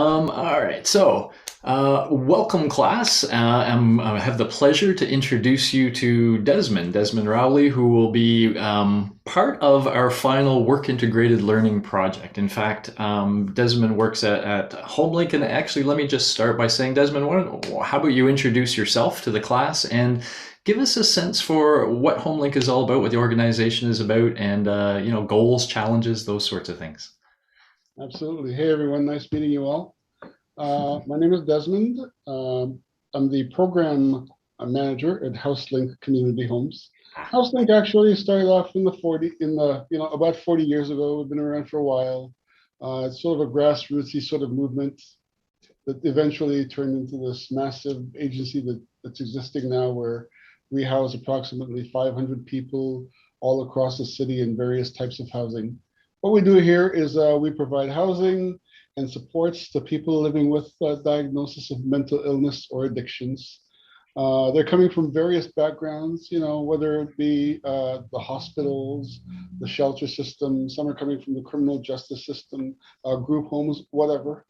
All right, so welcome, class. I have the pleasure to introduce you to Desmond Rowley, who will be part of our final work integrated learning project. In fact, Desmond works at Homelink, and actually, let me just start by saying, Desmond, how about you introduce yourself to the class and give us a sense for what Homelink is all about, what the organization is about, and goals, challenges, those sorts of things. Absolutely. Hey, everyone. Nice meeting you all. My name is Desmond. I'm the program manager at Houselink Community Homes. Houselink actually started off about 40 years ago. We've been around for a while. It's sort of a grassrootsy sort of movement that eventually turned into this massive agency that's existing now, where we house approximately 500 people all across the city in various types of housing. What we do here is we provide housing and supports to people living with diagnosis of mental illness or addictions. They're coming from various backgrounds, whether it be the hospitals, the shelter system. Some are coming from the criminal justice system, group homes, whatever,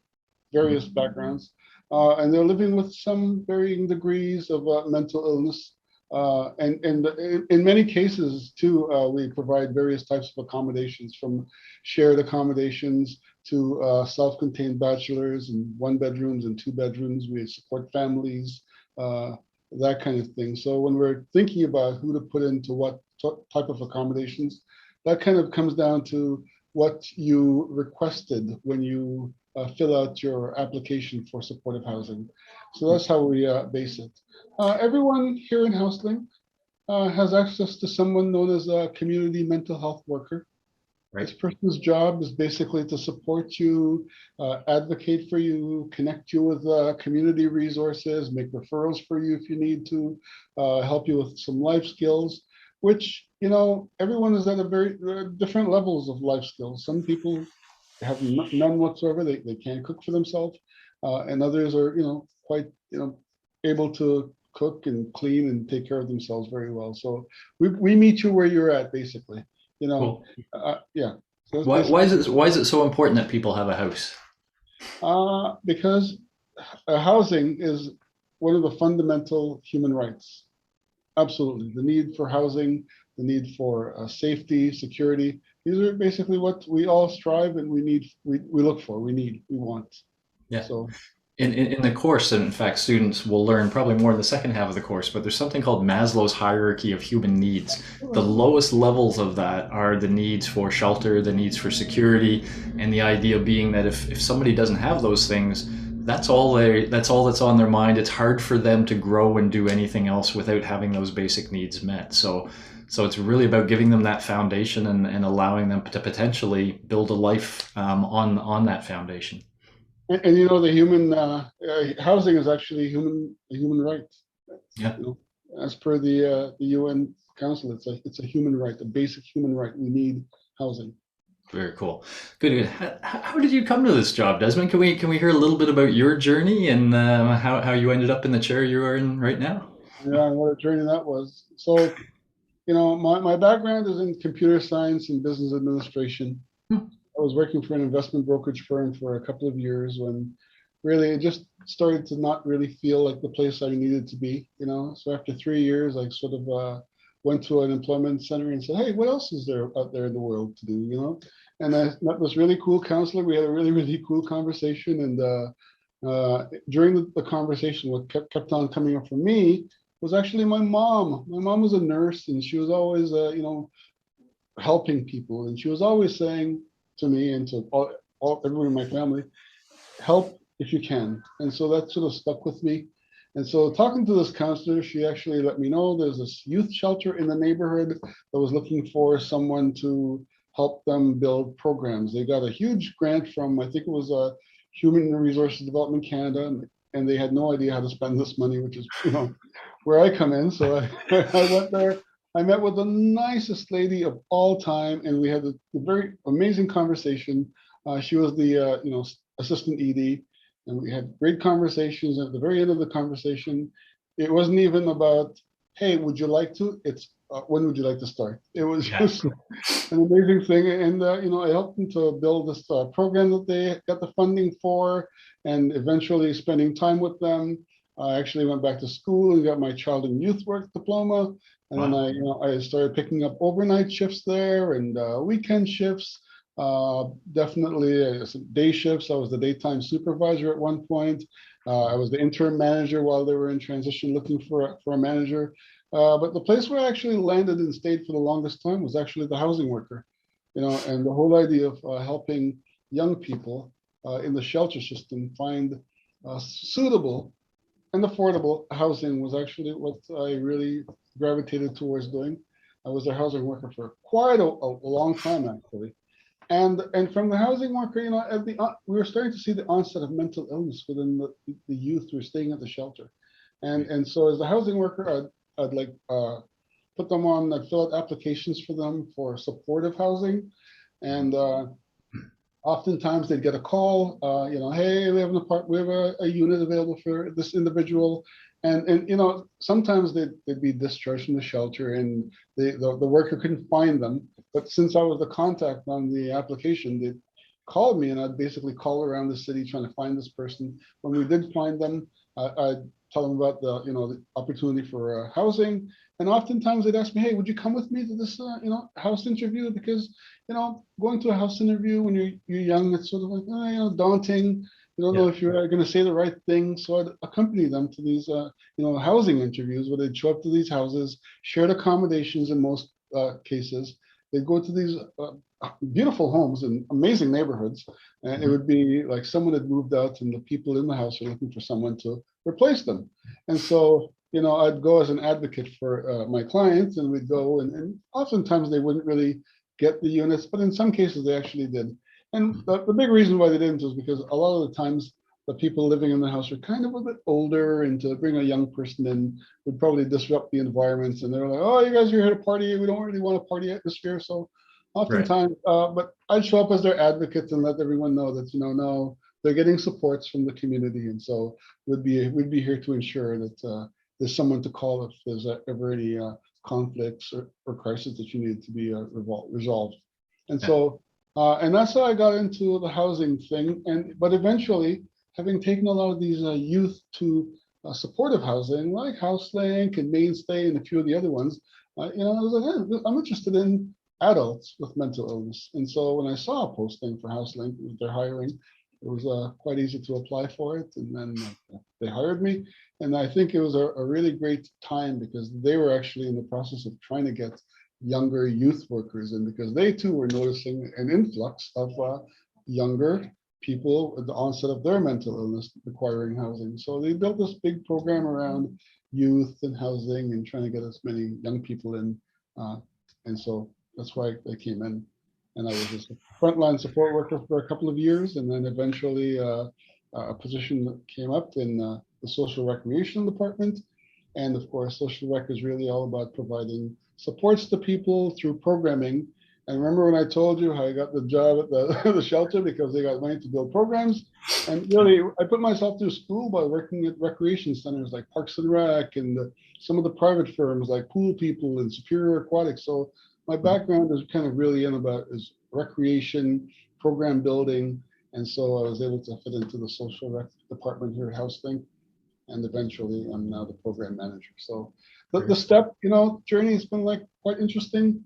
various backgrounds. And they're living with some varying degrees of mental illness. And in many cases, too, we provide various types of accommodations, from shared accommodations to self-contained bachelors and one bedrooms and two bedrooms. We support families, that kind of thing. So when we're thinking about who to put into what type of accommodations, that kind of comes down to what you requested when you fill out your application for supportive housing. So that's how we base it. Everyone here in Houselink has access to someone known as a community mental health worker. This Right. person's job is basically to support you, advocate for you, connect you with community resources, make referrals for you if you need to, help you with some life skills, which, everyone is at a very different levels of life skills. Some people have none whatsoever. They can't cook for themselves. And others are, quite, able to cook and clean and take care of themselves very well. So we meet you where you're at, basically, Cool. yeah. So that's Why basically, is it so important that people have a house? because housing is one of the fundamental human rights. Absolutely. The need for housing, the need for safety, security. These are basically what we all strive and we need, we look for, we want. Yeah. So, In the course, and in fact, students will learn probably more in the second half of the course, but there's something called Maslow's hierarchy of human needs. The lowest levels of that are the needs for shelter, the needs for security, and the idea being that if somebody doesn't have those things, that's all that's on their mind. It's hard for them to grow and do anything else without having those basic needs met. So it's really about giving them that foundation and allowing them to potentially build a life on that foundation. and the human housing is actually a human right. Yeah. You as per the UN Council, it's a human right, a basic human right. We need housing. Very cool. Good. How did you come to this job, Desmond? Can we hear a little bit about your journey and how you ended up in the chair you are in right now? Yeah, and what a journey that was. So, my background is in computer science and business administration. I was working for an investment brokerage firm for a couple of years when really it just started to not really feel like the place I needed to be. So after 3 years, I sort of went to an employment center and said, "Hey, what else is there out there in the world to do?" And I met this really cool counselor. We had a really, really cool conversation. And during the conversation, what kept on coming up for me was actually my mom. My mom was a nurse, and she was always, helping people. And she was always saying to me and to everyone in my family, help if you can. And so that sort of stuck with me. And so talking to this counselor, she actually let me know there's this youth shelter in the neighborhood that was looking for someone to help them build programs. They got a huge grant from, I think it was Human Resources Development Canada, and they had no idea how to spend this money, which is, where I come in. So I went there. I met with the nicest lady of all time, and we had a very amazing conversation. She was the assistant ED, and we had great conversations. At the very end of the conversation, it wasn't even about hey, would you like to? It's when would you like to start? It was Yeah. just an amazing thing, and I helped them to build this program that they got the funding for, and eventually spending time with them. I actually went back to school and got my child and youth work diploma, and then Wow. I started picking up overnight shifts there and weekend shifts. Definitely some day shifts. I was the daytime supervisor at one point. I was the interim manager while they were in transition, looking for a manager. But the place where I actually landed and stayed for the longest time was actually the housing worker, and the whole idea of helping young people in the shelter system find suitable and affordable housing was actually what I really gravitated towards doing. I was a housing worker for quite a long time, actually. And from the housing market, at we were starting to see the onset of mental illness within the youth who were staying at the shelter, and so as a housing worker, I'd like put them on, I'd fill out applications for them for supportive housing, and oftentimes they'd get a call, hey, we have we have a unit available for this individual. And sometimes they'd be discharged from the shelter and the worker couldn't find them. But since I was the contact on the application, they'd call me and I'd basically call around the city trying to find this person. When we did find them, I'd tell them about the opportunity for housing. And oftentimes they'd ask me, hey, would you come with me to this house interview? Because going to a house interview when you're young, it's sort of like daunting. You don't know Yeah. if you're going to say the right thing. So I'd accompany them to these housing interviews where they'd show up to these houses, shared accommodations in most cases. They'd go to these beautiful homes in amazing neighborhoods, and it Mhm. would be like someone had moved out, and the people in the house are looking for someone to replace them. And so I'd go as an advocate for my clients, and we'd go, and oftentimes they wouldn't really get the units, but in some cases they actually did. And the big reason why they didn't was because a lot of the times the people living in the house are kind of a bit older, and to bring a young person in would probably disrupt the environments. And they're like, "Oh, you guys are here to party. We don't really want a party atmosphere." So, Right. oftentimes, but I'd show up as their advocates and let everyone know that no, they're getting supports from the community, and so we'd be here to ensure that there's someone to call if there's ever any conflicts or crisis that you need to be resolved. And Yeah. so, and that's how I got into the housing thing. But eventually, having taken a lot of these youth to supportive housing like HouseLink and Mainstay and a few of the other ones, I was like, hey, I'm interested in adults with mental illness. And so when I saw a posting for HouseLink, they're hiring, it was quite easy to apply for it. And then they hired me. And I think it was a really great time because they were actually in the process of trying to get younger youth workers in because they too were noticing an influx of younger people at the onset of their mental illness requiring housing. So they built this big program around youth and housing and trying to get as many young people in. Uh, and so that's why I came in. And I was a frontline support worker for a couple of years. And then eventually a position came up in the social recreation department. And of course, social rec is really all about providing supports to people through programming. And remember when I told you how I got the job at the shelter because they got money to build programs? And really, I put myself through school by working at recreation centers like Parks and Rec and some of the private firms like Pool People and Superior Aquatics. So my Mhm. background is kind of really in about is recreation, program building. And so I was able to fit into the social rec department here at HouseLink, and eventually I'm now the program manager. So the Great. step, journey has been like quite interesting.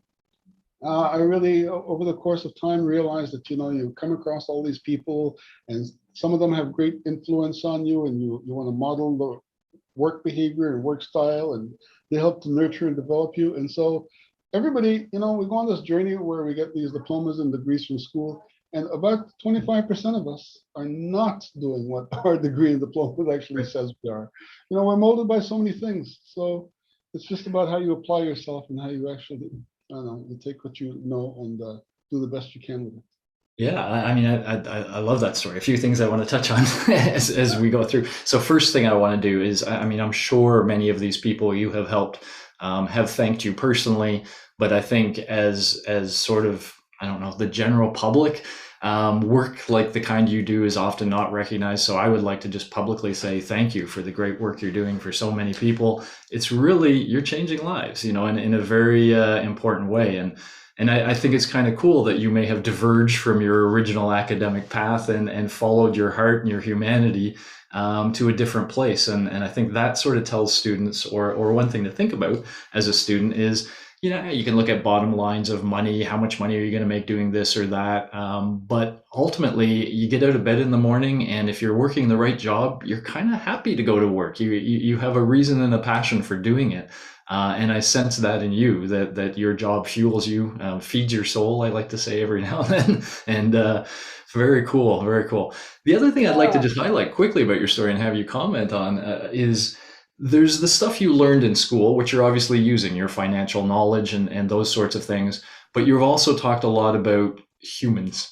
I really, over the course of time, realized that you come across all these people, and some of them have great influence on you, and you want to model the work behavior and work style, and they help to nurture and develop you. And so everybody, we go on this journey where we get these diplomas and degrees from school, and about 25% of us are not doing what our degree and diploma actually Right. says we are. We're molded by so many things. So it's just about how you apply yourself and how you actually, I don't know, you take what you know and do the best you can with it. Yeah, I mean, I love that story. A few things I want to touch on as we go through. So, first thing I want to do is, I mean, I'm sure many of these people you have helped have thanked you personally, but I think as sort of, I don't know, the general public, Work like the kind you do is often not recognized. So I would like to just publicly say thank you for the great work you're doing for so many people. It's really, you're changing lives, in a very important way. And I think it's kind of cool that you may have diverged from your original academic path and followed your heart and your humanity to a different place. And I think that sort of tells students, or one thing to think about as a student is, you can look at bottom lines of money. How much money are you going to make doing this or that? But ultimately, you get out of bed in the morning, and if you're working the right job, you're kind of happy to go to work. You have a reason and a passion for doing it. And I sense that in you, that your job fuels you, feeds your soul, I like to say every now and then. And very cool, very cool. The other thing I'd like to just highlight quickly about your story and have you comment on is there's the stuff you learned in school, which you're obviously using, your financial knowledge and those sorts of things. But you've also talked a lot about humans,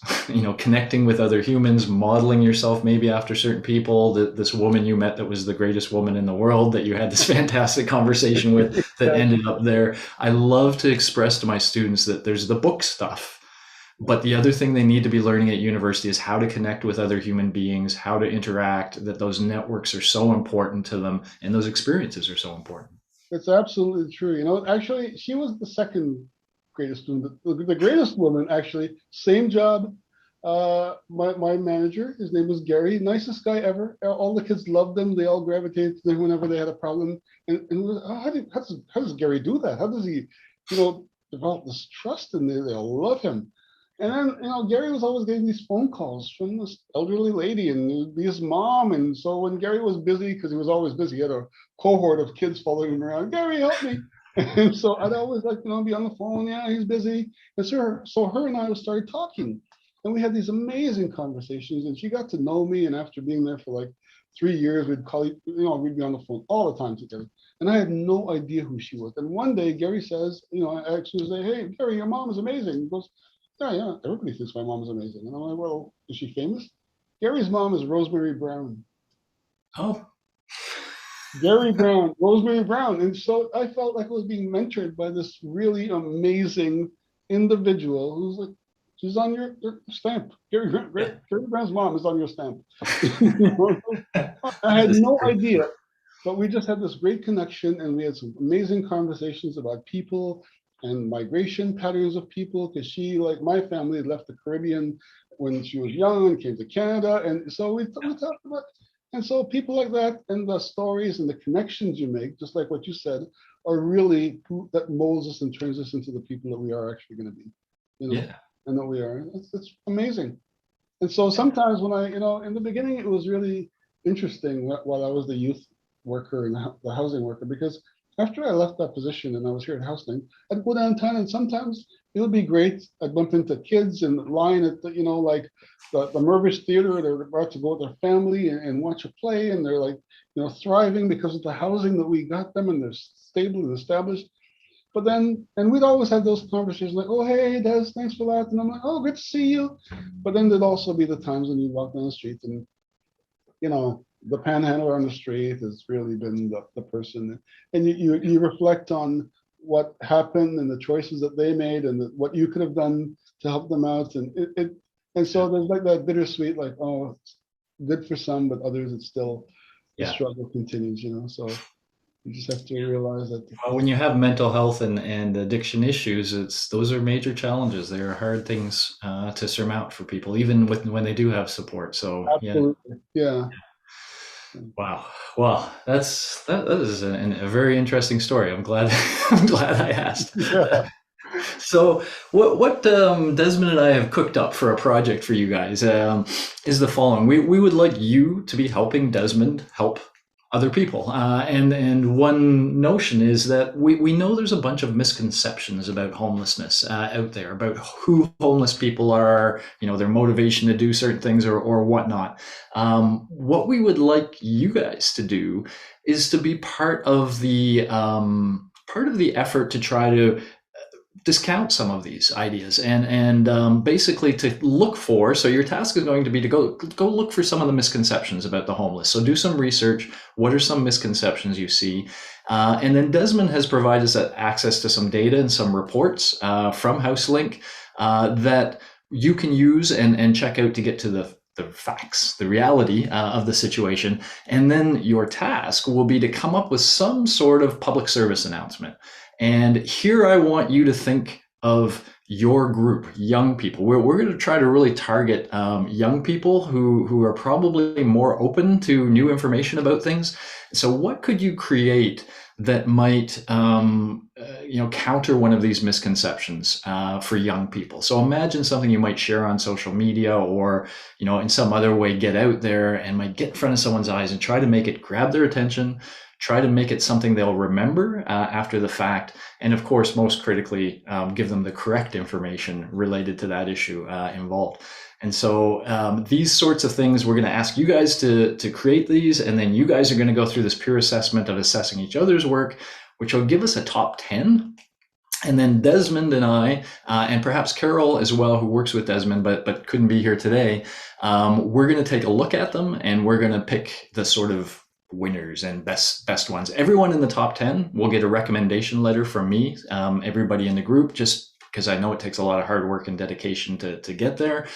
connecting with other humans, modeling yourself maybe after certain people. This woman you met that was the greatest woman in the world that you had this fantastic conversation with that ended up there. I love to express to my students that there's the book stuff. But the other thing they need to be learning at university is how to connect with other human beings, how to interact, that those networks are so important to them and those experiences are so important. It's absolutely true. Actually, she was the second greatest student. The greatest woman, actually, same job. My manager, his name was Gary, nicest guy ever. All the kids loved him. They all gravitated to him whenever they had a problem. And how does Gary do that? How does he, develop this trust and they all love him? And then, Gary was always getting these phone calls from this elderly lady and it would be his mom. And so when Gary was busy, because he was always busy, he had a cohort of kids following him around. Gary, help me. And so I'd always be on the phone. Yeah, he's busy. And so her and I started talking. And we had these amazing conversations. And she got to know me. And after being there for like 3 years, we'd be on the phone all the time together. And I had no idea who she was. And one day, Gary says, I actually say, hey, Gary, your mom is amazing. He goes, yeah, everybody thinks my mom is amazing. And I'm like, well, is she famous? Gary's mom is Rosemary Brown. Oh. Gary Brown, Rosemary Brown. And so I felt like I was being mentored by this really amazing individual who's like, she's on your stamp. Gary Brown's mom is on your stamp. I had no idea, but we just had this great connection and we had some amazing conversations about people and migration patterns of people, because she, like my family, had left the Caribbean when she was young and came to Canada. And so we talked about, and so people like that and the stories and the connections you make, just like what you said, are really that molds us and turns us into the people that we are actually going to be, and that we are. It's amazing. And so sometimes when in the beginning, it was really interesting while I was the youth worker and the housing worker, because after I left that position and I was here at Houselink, I'd go downtown and sometimes it would be great. I'd bump into kids in line at like the Mervish Theater. They're about to go with their family and watch a play, and they're like, thriving because of the housing that we got them, and they're stable and established. But then, and we'd always have those conversations like, oh, hey, Des, thanks for that. And I'm like, oh, good to see you. But then there'd also be the times when you walk down the street and, the panhandler on the street has really been the person. And you reflect on what happened and the choices that they made and what you could have done to help them out. And so there's like that bittersweet, like, oh, it's good for some, but others, it's still, the struggle continues, So you just have to realize that. Well, when you have mental health and addiction issues, those are major challenges. They are hard things to surmount for people, even when they do have support. So absolutely, yeah. Wow. Well, that is a very interesting story. I'm glad I asked. Yeah. So what Desmond and I have cooked up for a project for you guys is the following. We would like you to be helping Desmond help other people. And one notion is that we know there's a bunch of misconceptions about homelessness out there, about who homeless people are, their motivation to do certain things or whatnot. What we would like you guys to do is to be part of the effort to try to discount some of these ideas and basically to look for. So your task is going to be to go look for some of the misconceptions about the homeless. So do some research. What are some misconceptions you see? And then Desmond has provided us access to some data and some reports from Houselink that you can use and check out to get to the facts, the reality of the situation. And then your task will be to come up with some sort of public service announcement. And here I want you to think of your group, young people. We're going to try to really target young people who are probably more open to new information about things. So what could you create that might counter one of these misconceptions for young people? So imagine something you might share on social media or in some other way get out there and might get in front of someone's eyes and try to make it grab their attention, try to make it something they'll remember after the fact, and of course, most critically, give them the correct information related to that issue involved. And so these sorts of things, we're going to ask you guys to create these, and then you guys are going to go through this peer assessment of assessing each other's work, which will give us a top 10. And then Desmond and I, and perhaps Carol as well, who works with Desmond but couldn't be here today, we're going to take a look at them, and we're going to pick the sort of winners and best ones. Everyone in the top 10 will get a recommendation letter from me, everybody in the group, just because I know it takes a lot of hard work and dedication to get there.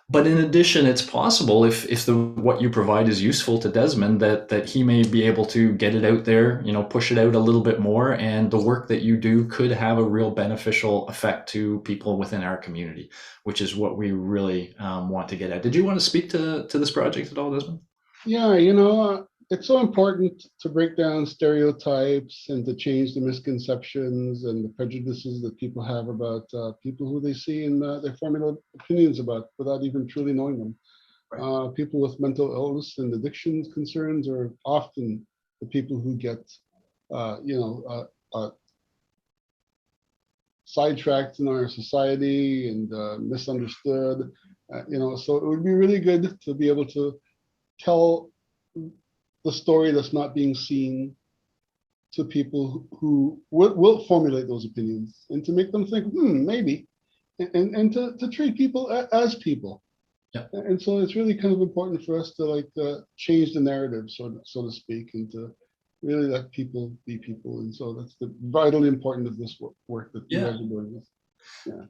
But in addition, it's possible if what you provide is useful to Desmond, that he may be able to get it out there, push it out a little bit more, and the work that you do could have a real beneficial effect to people within our community, which is what we really want to get at. Did you want to speak to this project at all, Desmond? Yeah, it's so important to break down stereotypes and to change the misconceptions and the prejudices that people have about people who they see and their formula opinions about without even truly knowing them. Right. People with mental illness and addiction concerns are often the people who get, sidetracked in our society and misunderstood. So it would be really good to be able to tell the story that's not being seen to people who will formulate those opinions and to make them think, maybe, and to treat people as people. Yeah. And so it's really kind of important for us to change the narrative, so to speak, and to really let people be people. And so that's the vitally important of this work that you guys are doing. Yeah.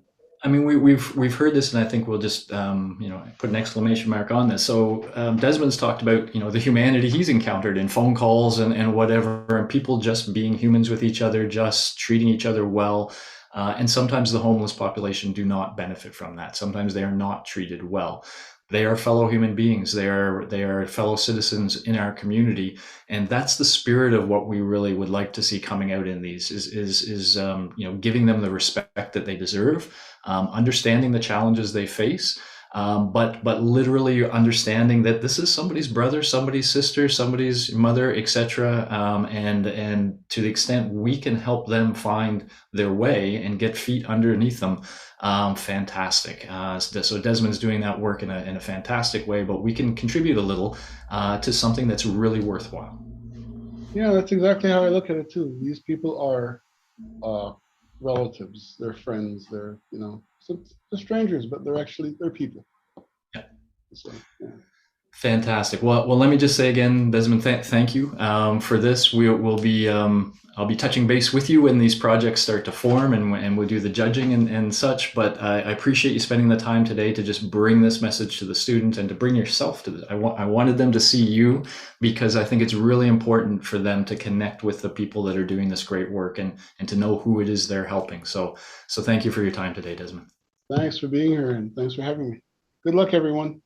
I mean, we've heard this, and I think we'll just put an exclamation mark on this. So Desmond's talked about the humanity he's encountered in phone calls and whatever, and people just being humans with each other, just treating each other well. And sometimes the homeless population do not benefit from that. Sometimes they are not treated well. They are fellow human beings. They are fellow citizens in our community, and that's the spirit of what we really would like to see coming out in these. Is giving them the respect that they deserve, understanding the challenges they face, but literally understanding that this is somebody's brother, somebody's sister, somebody's mother, etc. And to the extent we can help them find their way and get feet underneath them, fantastic. So Desmond's doing that work in a fantastic way, but we can contribute a little to something that's really worthwhile. Yeah, that's exactly how I look at it too. These people are relatives, they're friends, so they're strangers, but they're people. Yeah. So, yeah. Fantastic. Well, let me just say again, Desmond, thank you for this. We'll be I'll be touching base with you when these projects start to form, and we'll do the judging and such. But I appreciate you spending the time today to just bring this message to the student and to bring yourself to this. I wanted them to see you, because I think it's really important for them to connect with the people that are doing this great work and to know who it is they're helping. So thank you for your time today, Desmond. Thanks for being here, and thanks for having me. Good luck, everyone.